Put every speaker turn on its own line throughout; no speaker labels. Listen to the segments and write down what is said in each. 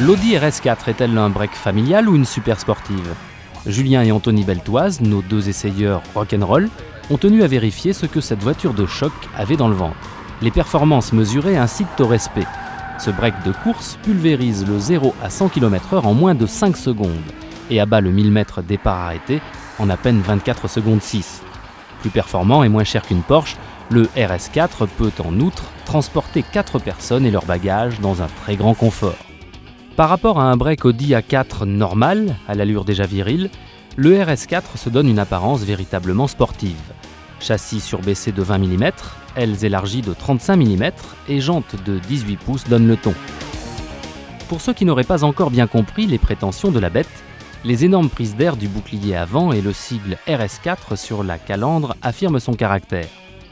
L'Audi RS4 est-elle un break familial ou une super sportive? Julien et Anthony Beltoise, nos deux essayeurs rock'n'roll, ont tenu à vérifier ce que cette voiture de choc avait dans le ventre. Les performances mesurées incitent au respect. Ce break de course pulvérise le 0 à 100 km/h en moins de 5 secondes et abat le 1000 m départ arrêté en à peine 24 secondes 6. Plus performant et moins cher qu'une Porsche, le RS4 peut en outre transporter 4 personnes et leurs bagages dans un très grand confort. Par rapport à un break Audi A4 normal, à l'allure déjà virile, le RS4 se donne une apparence véritablement sportive. Châssis surbaissé de 20 mm, ailes élargies de 35 mm et jantes de 18 pouces donnent le ton. Pour ceux qui n'auraient pas encore bien compris les prétentions de la bête, les énormes prises d'air du bouclier avant et le sigle RS4 sur la calandre affirment son caractère.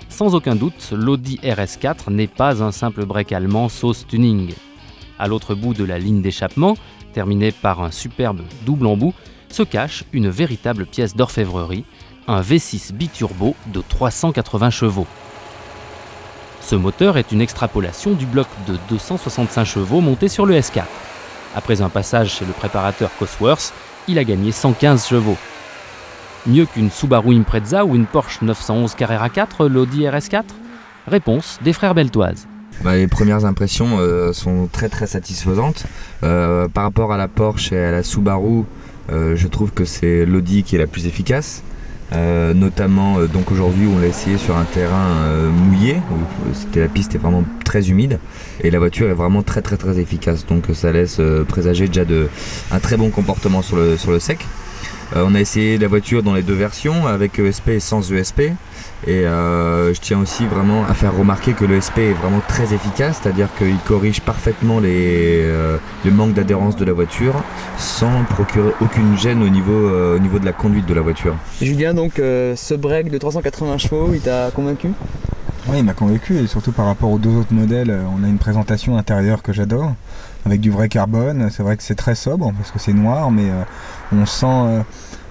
Sans aucun doute, l'Audi RS4 n'est pas un simple break allemand sauce tuning. À l'autre bout de la ligne d'échappement, terminée par un superbe double embout, se cache une véritable pièce d'orfèvrerie, un V6 biturbo de 380 chevaux. Ce moteur est une extrapolation du bloc de 265 chevaux monté sur le S4. Après un passage chez le préparateur Cosworth, il a gagné 115 chevaux. Mieux qu'une Subaru Impreza ou une Porsche 911 Carrera 4, l'Audi RS4? Réponse des frères Beltoise.
Les premières impressions sont très satisfaisantes. Par rapport à la Porsche et à la Subaru, je trouve que c'est l'Audi qui est la plus efficace. Notamment donc aujourd'hui on l'a essayé sur un terrain mouillé, où la piste est vraiment très humide et la voiture est vraiment très efficace, donc ça laisse présager déjà un très bon comportement sur le sec. On a essayé la voiture dans les deux versions, avec ESP et sans ESP, et je tiens aussi vraiment à faire remarquer que l'ESP est vraiment très efficace, c'est-à-dire qu'il corrige parfaitement le manque d'adhérence de la voiture sans procurer aucune gêne au niveau de la conduite de la voiture.
Julien, donc ce break de 380 chevaux, il t'a convaincu?
Oui, il m'a convaincu, et surtout par rapport aux deux autres modèles, on a une présentation intérieure que j'adore, avec du vrai carbone. C'est vrai que c'est très sobre, parce que c'est noir, mais on sent,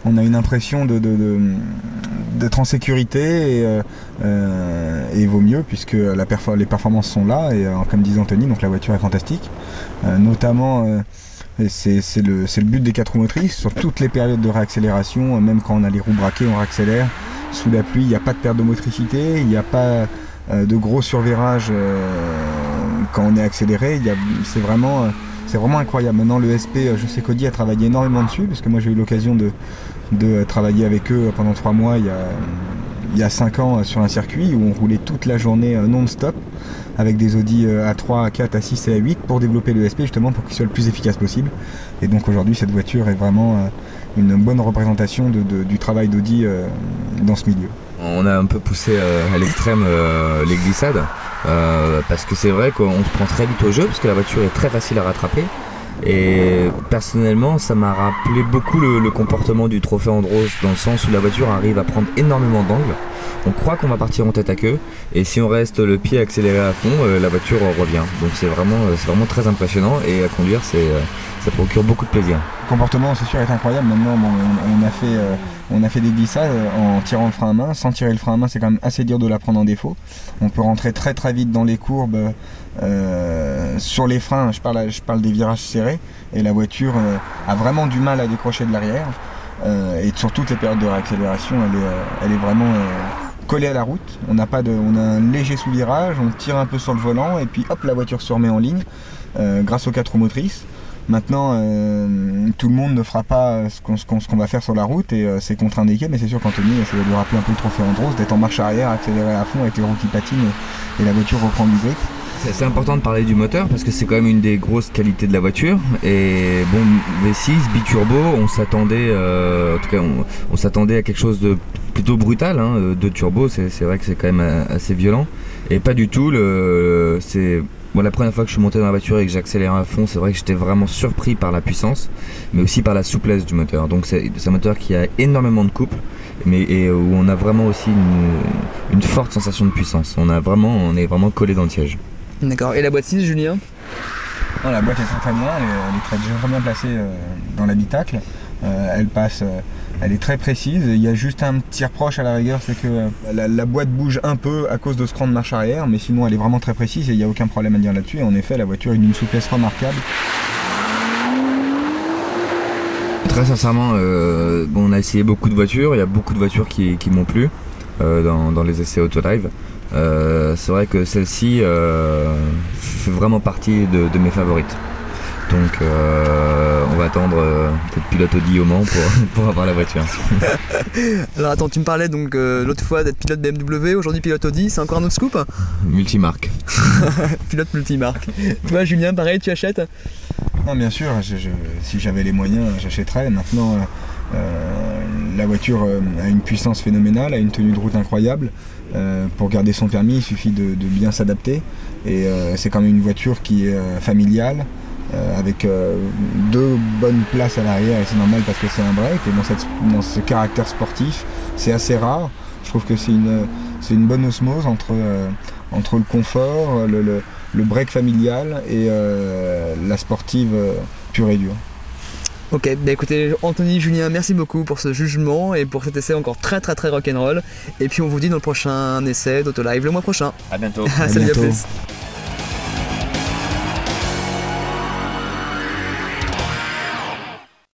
on a une impression d'être en sécurité, et il vaut mieux, puisque les performances sont là, et comme disait Anthony, donc la voiture est fantastique. Notamment, c'est le but des 4 roues motrices, sur toutes les périodes de réaccélération, même quand on a les roues braquées, on réaccélère. Sous la pluie, il n'y a pas de perte de motricité, il n'y a pas de gros survirage quand on est accéléré. C'est vraiment incroyable. Maintenant, le SP, je sais qu'Audi a travaillé énormément dessus, parce que moi j'ai eu l'occasion de travailler avec eux pendant 3 mois il y a 5 ans sur un circuit où on roulait toute la journée non-stop avec des Audi A3, A4, A6 et A8 pour développer le SP, justement pour qu'il soit le plus efficace possible. Et donc aujourd'hui, cette voiture est vraiment une bonne représentation du travail d'Audi dans ce milieu.
On a un peu poussé à l'extrême les glissades, parce que c'est vrai qu'on se prend très vite au jeu, parce que la voiture est très facile à rattraper. Et personnellement, ça m'a rappelé beaucoup le comportement du Trophée Andros, dans le sens où la voiture arrive à prendre énormément d'angles. On croit qu'on va partir en tête à queue, et si on reste le pied accéléré à fond, la voiture revient. Donc c'est vraiment très impressionnant, et à conduire, ça procure beaucoup de plaisir.
Le comportement, c'est sûr, est incroyable. Maintenant, on a fait des glissades en tirant le frein à main. Sans tirer le frein à main, c'est quand même assez dur de la prendre en défaut. On peut rentrer très vite dans les courbes. Sur les freins, je parle des virages serrés, et la voiture a vraiment du mal à décrocher de l'arrière. Et sur toutes les périodes de réaccélération, elle est vraiment collée à la route. On a un léger sous-virage, on tire un peu sur le volant, et puis hop, la voiture se remet en ligne grâce aux 4 roues motrices. Maintenant, tout le monde ne fera pas ce qu'on va faire sur la route, et c'est contre-indiqué, mais c'est sûr qu'Anthony, ça va lui rappeler un peu le Trophée Andros, d'être en marche arrière, accéléré à fond avec les roues qui patinent, et la voiture reprend du grip.
C'est important de parler du moteur, parce que c'est quand même une des grosses qualités de la voiture. Et bon, V6, biturbo, on s'attendait on s'attendait à quelque chose de plutôt brutal, hein. De turbo, c'est vrai que c'est quand même assez violent, et pas du tout. La première fois que je suis monté dans la voiture et que j'accélère à fond, c'est vrai que j'étais vraiment surpris par la puissance, mais aussi par la souplesse du moteur. Donc c'est un moteur qui a énormément de couple, et où on a vraiment aussi une forte sensation de puissance. On est vraiment collé dans le siège.
D'accord. Et la boîte 6, Julien?
Non, la boîte est très bien, elle est très bien placée dans l'habitacle. Elle est très précise. Il y a juste un petit reproche à la rigueur, c'est que la boîte bouge un peu à cause de ce cran de marche arrière, mais sinon elle est vraiment très précise et il n'y a aucun problème à dire là-dessus. Et en effet, la voiture est d'une souplesse remarquable.
Très sincèrement, on a essayé beaucoup de voitures, il y a beaucoup de voitures qui m'ont plu dans les essais Autolive. C'est vrai que celle-ci fait vraiment partie de mes favorites. Donc on va attendre peut-être pilote Audi au Mans pour avoir la voiture.
Alors attends, tu me parlais donc l'autre fois d'être pilote BMW, aujourd'hui pilote Audi, c'est encore un autre scoop?
Multimarque.
Pilote multimarque. Toi Julien, pareil, tu achètes?
Non, bien sûr, si j'avais les moyens, j'achèterais. Maintenant, la voiture a une puissance phénoménale, a une tenue de route incroyable. Pour garder son permis, il suffit de bien s'adapter. Et c'est quand même une voiture qui est familiale, avec 2 bonnes places à l'arrière, et c'est normal parce que c'est un break. Et dans ce caractère sportif, c'est assez rare. Je trouve que c'est une bonne osmose entre le confort, le break familial et la sportive pure et dure.
Ok, bah écoutez Anthony, Julien, merci beaucoup pour ce jugement et pour cet essai encore très rock'n'roll. Et puis on vous dit dans le prochain essai d'Autolive le mois prochain.
À bientôt.
Salut, à
bientôt.
plus.